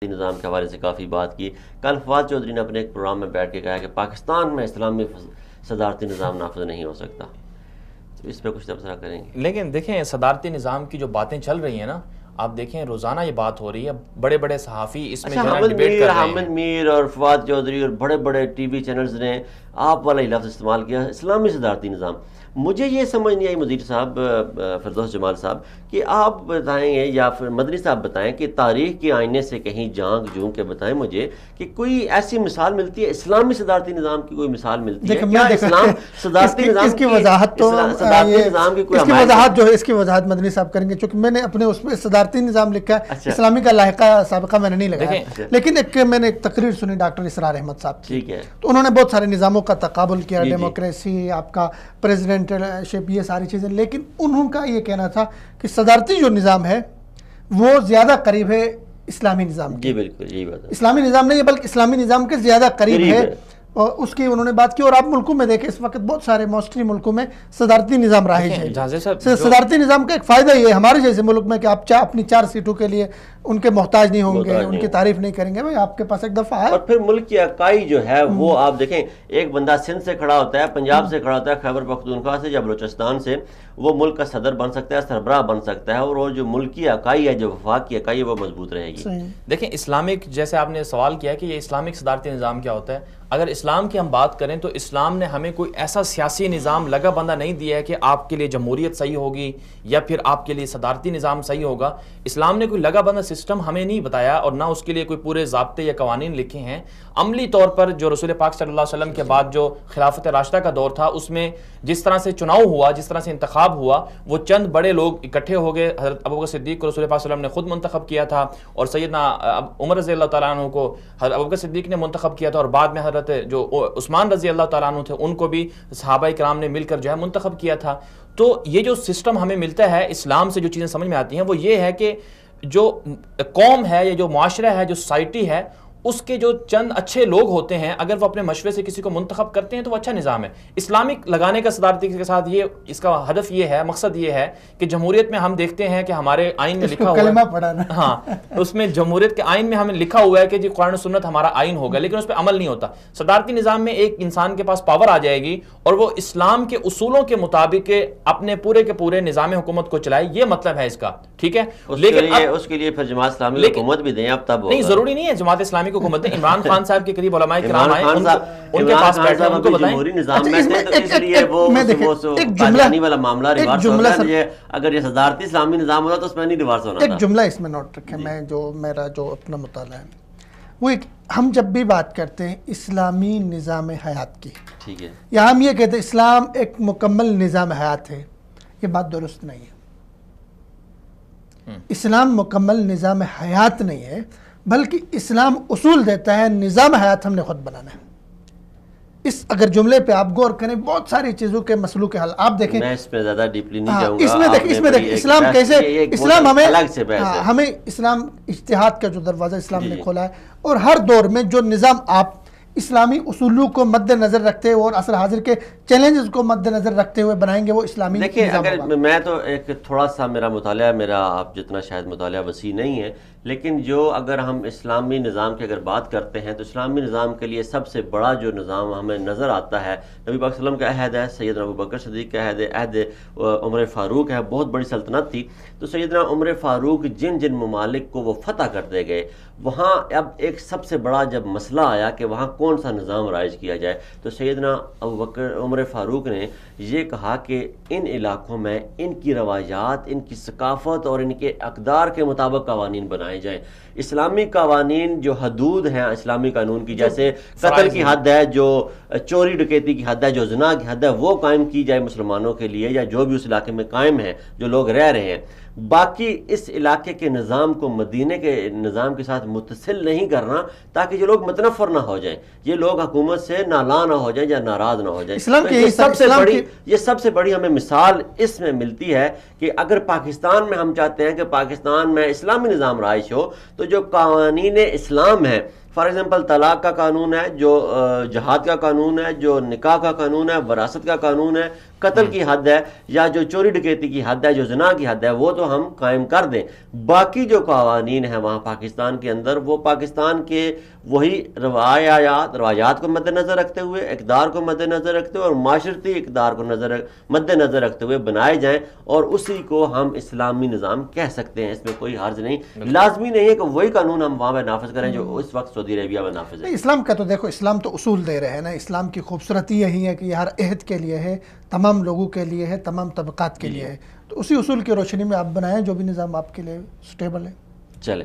نظام کے حوالے سے کافی بات کی. کل فواد چودھری نے اپنے ایک پروگرام میں بیٹھ کے کہا کہ پاکستان میں اسلامی صدارتی نظام نافذ نہیں ہو سکتا. اس پہ کچھ تبصرہ کریں گے؟ لیکن دیکھیں صدارتی نظام کی جو باتیں چل رہی ہیں نا، آپ دیکھیں روزانہ یہ بات ہو رہی ہے، بڑے بڑے صحافی اس میں ڈیبیٹ کر رہے ہیں. حامد میر اور فواد چودھری اور بڑے بڑے ٹی وی چینلز نے آپ والا ہی لفظ استعمال کیا، اسلامی صدارتی نظام. مجھے یہ سمجھ نہیں آئی مدیر صاحب، فردوس جمال صاحب، کہ آپ بتائیں گے یا پھر مدنی صاحب بتائیں کہ تاریخ کے آئینے سے کہیں جھانک جھونک کے بتائیں مجھے کہ کوئی ایسی مثال ملتی ہے اسلامی صدارتی نظام کی، کوئی مثال ملتی ہے کیا اسلام صدارتی نظام کی وضاحت تو صدارتی نظام کی کوئی اس کی وضاحت جو ہے اس کی وضاحت مدنی صاحب کریں گے، چونکہ میں نے اپنے اس میں صدارتی نظام لکھا ہے، اسلامی کا لاحقہ سابقہ میں نے نہیں لگایا. لیکن میں نے ایک تقریر سنی ڈاکٹر اسرار احمد صاحب کی، ٹھیک ہے، تو انہوں نے بہت سارے نظاموں کا تقابل کیا، ڈیموکریسی، آپ کا پریزیڈنٹ شپ، یہ ساری چیزیں. لیکن انہوں کا یہ کہنا تھا کہ صدارتی جو نظام ہے وہ زیادہ قریب ہے اسلامی نظام کے. جی بالکل یہی بات ہے، اسلامی نظام نہیں ہے بلکہ اسلامی نظام کے زیادہ قریب ہے. اور اس کی انہوں نے بات کی. اور آپ ملکوں میں دیکھیں اس وقت بہت سارے موسٹری ملکوں میں صدارتی نظام رائج ہے. صدارتی نظام کا ایک فائدہ یہ ہے ہمارے جیسے ملک میں کہ آپ اپنی 4 سیٹوں کے لیے ان کے محتاج نہیں ہوں گے، ان کی تعریف نہیں کریں گے. بھائی آپ کے پاس ایک دفعہ ہے. اور پھر ملک کی اکائی جو ہے وہ آپ دیکھیں، ایک بندہ سندھ سے کھڑا ہوتا ہے، پنجاب سے کھڑا ہوتا ہے، خیبر پختونخوا سے یا بلوچستان سے، وہ ملک کا صدر بن سکتا ہے، سربراہ بن سکتا ہے، اور وہ جو ملکی اکائی ہے، جو وفاق کی اکائی ہے، وہ مضبوط رہے گی. دیکھیں اسلامک، جیسے آپ نے سوال کیا کہ یہ اسلامک صدارتی نظام کیا ہوتا ہے. اگر اسلام کی ہم بات کریں تو اسلام نے ہمیں کوئی ایسا سیاسی نظام لگا بندہ نہیں دیا ہے کہ آپ کے لیے جمہوریت صحیح ہوگی یا پھر آپ کے لیے صدارتی نظام صحیح ہوگا. اسلام نے کوئی لگا بندہ سسٹم ہمیں نہیں بتایا اور نہ اس کے لیے کوئی پورے ضابطے یا قوانین لکھے ہیں. عملی طور پر جو رسول پاک صلی اللہ علیہ وسلم کے بعد جو خلافت راشدہ کا دور تھا، اس میں جس طرح سے چناؤ ہوا، جس طرح سے انتخاب ہوا، وہ چند بڑے لوگ اکٹھے ہو گئے. حضرت ابوبکر صدیق کو رسول پاک صلی اللہ علیہ وسلم نے خود منتخب کیا تھا، اور سیدنا عمر رضی اللہ تعالیٰ عنہ کو حضرت ابوبکر صدیق نے منتخب کیا تھا، اور بعد میں حضرت جو عثمان رضی اللہ تعالیٰ عنہ تھے ان کو بھی صحابہ کرام نے مل کر جو ہے منتخب کیا تھا. تو یہ جو سسٹم ہمیں ملتا ہے اسلام سے، جو چیزیں سمجھ میں آتی ہیں وہ یہ ہے کہ جو قوم ہے یا جو معاشرہ ہے، جو سوسائٹی ہے، اس کے جو چند اچھے لوگ ہوتے ہیں، اگر وہ اپنے مشورے سے کسی کو منتخب کرتے ہیں تو وہ اچھا نظام ہے. اسلامک لگانے کا صدارتی کے ساتھ یہ اس کا ہدف یہ ہے، مقصد یہ ہے کہ جمہوریت میں ہم دیکھتے ہیں کہ ہمارے آئین میں لکھا ہوا ہے، ہاں اس میں جمہوریت کے آئین میں ہمیں لکھا ہوا ہے کہ جی قرآن و سنت ہمارا آئین ہوگا، لیکن اس پہ عمل نہیں ہوتا. صدارتی نظام میں ایک انسان کے پاس پاور آ جائے گی اور وہ اسلام کے اصولوں کے مطابق اپنے پورے کے پورے نظام حکومت کو چلائے. یہ مطلب ہے اس کا، ٹھیک ہے. لیکن اس کے لیے پھر جماعت اسلامی حکومت بھی دیں، اب تب نہیں ضروری نہیں ہے جماعت اسلامی کو حکومت دیں. عمران خان صاحب کے قریب علماء کرام آئے، ان کے پاس بیٹھے ان کو بتائیں. جمہوری نظام میں تھے تو اس لیے وہ قادیانی والا معاملہ ریورس ہوتا ہے. اگر یہ صدارتی اسلامی نظام ہوتا تو اس میں نہیں ریورس ہونا تھا. ایک جملہ اس میں نوٹ رکھیں، میں جو میرا جو اپنا مطالعہ ہے وہ ہم جب بھی بات کرتے ہیں اسلامی نظام حیات کی، ٹھیک ہے، یا ہم یہ کہتے ہیں اسلام ایک مکمل نظام حیات ہے، یہ بات درست نہیں ہے. اسلام مکمل نظام حیات نہیں ہے، بلکہ اسلام اصول دیتا ہے، نظام حیات ہم نے خود بنانا ہے. اس اگر جملے پہ آپ غور کریں، بہت ساری چیزوں کے مسئلوں کے حل آپ دیکھیں. میں اس پہ زیادہ ڈیپلی نہیں جاؤں گا. اس میں دیکھیں اسلام کیسے، اسلام ہمیں اسلام اجتہاد کا جو دروازہ اسلام نے کھولا ہے، اور ہر دور میں جو نظام آپ اسلامی اصولوں کو مد نظر رکھتے ہوئے اور عصر حاضر کے چیلنجز کو مد نظر رکھتے ہوئے بنائیں گے، وہ اسلامی نظام ہوگا. دیکھیں اگر میں تو ایک تھوڑا سا میرا مطالعہ، میرا آپ جتنا شاید مطالعہ وسیع نہیں ہے، لیکن جو اگر ہم اسلامی نظام کی اگر بات کرتے ہیں تو اسلامی نظام کے لیے سب سے بڑا جو نظام ہمیں نظر آتا ہے نبی پاک صلی اللہ علیہ وسلم کا عہد ہے، سیدنا ابوبکر صدیق کا عہد عمر فاروق ہے. بہت بڑی سلطنت تھی. تو سیدنا عمر فاروق جن جن ممالک کو وہ فتح کرتے گئے، وہاں اب ایک سب سے بڑا جب مسئلہ آیا کہ وہاں کون سا نظام رائج کیا جائے، تو سیدنا ابوبکر عمر فاروق نے یہ کہا کہ ان علاقوں میں ان کی روایات، ان کی ثقافت اور ان کے اقدار کے مطابق قوانین بنائے جائیں. اسلامی قوانین جو حدود ہیں اسلامی قانون کی، جیسے قتل کی حد ہے، جو چوری ڈکیتی کی حد ہے، جو زنا کی حد ہے، وہ قائم کی جائے مسلمانوں کے لیے یا جو بھی اس علاقے میں قائم ہیں، جو لوگ رہ رہے ہیں. باقی اس علاقے کے نظام کو مدینہ کے نظام کے ساتھ متصل نہیں کرنا، تاکہ یہ لوگ متنفر نہ ہو جائیں، یہ لوگ حکومت سے نالاں نہ ہو جائیں یا ناراض نہ ہو جائیں. یہ سب سے بڑی ہمیں مثال اس میں ملتی ہے کہ اگر پاکستان میں ہم چاہتے ہیں کہ پاکستان میں اسلامی نظام رائج ہو، تو جو قوانین اسلام ہیں، فار ایگزامپل طلاق کا قانون ہے، جو جہاد کا قانون ہے، جو نکاح کا قانون ہے، وراثت کا قانون ہے، قتل کی حد ہے یا جو چوری ڈکیتی کی حد ہے، جو زنا کی حد ہے، وہ تو ہم قائم کر دیں. باقی جو قوانین ہیں وہاں پاکستان کے اندر، وہ پاکستان کے وہی روایات کو مد نظر رکھتے ہوئے، اقدار کو مد نظر رکھتے ہوئے اور معاشرتی اقدار کو مد نظر رکھتے ہوئے بنائے جائیں، اور اسی کو ہم اسلامی نظام کہہ سکتے ہیں. اس میں کوئی حرج نہیں. لازمی نہیں ہے کہ وہی قانون ہم وہاں پہ نافذ کریں جو اس وقت سعودی عربیہ میں نافذ ہے. اسلام کا تو دیکھو، اسلام تو اصول دے رہے ہیں نا. اسلام کی خوبصورتی یہی ہے کہ یہ ہر عہد کے لیے ہے، تمام لوگوں کے لیے ہے، تمام طبقات کے لیے ہے. تو اسی اصول کی روشنی میں آپ بنائیں جو بھی نظام آپ کے لیے سوٹیبل ہے. چلیں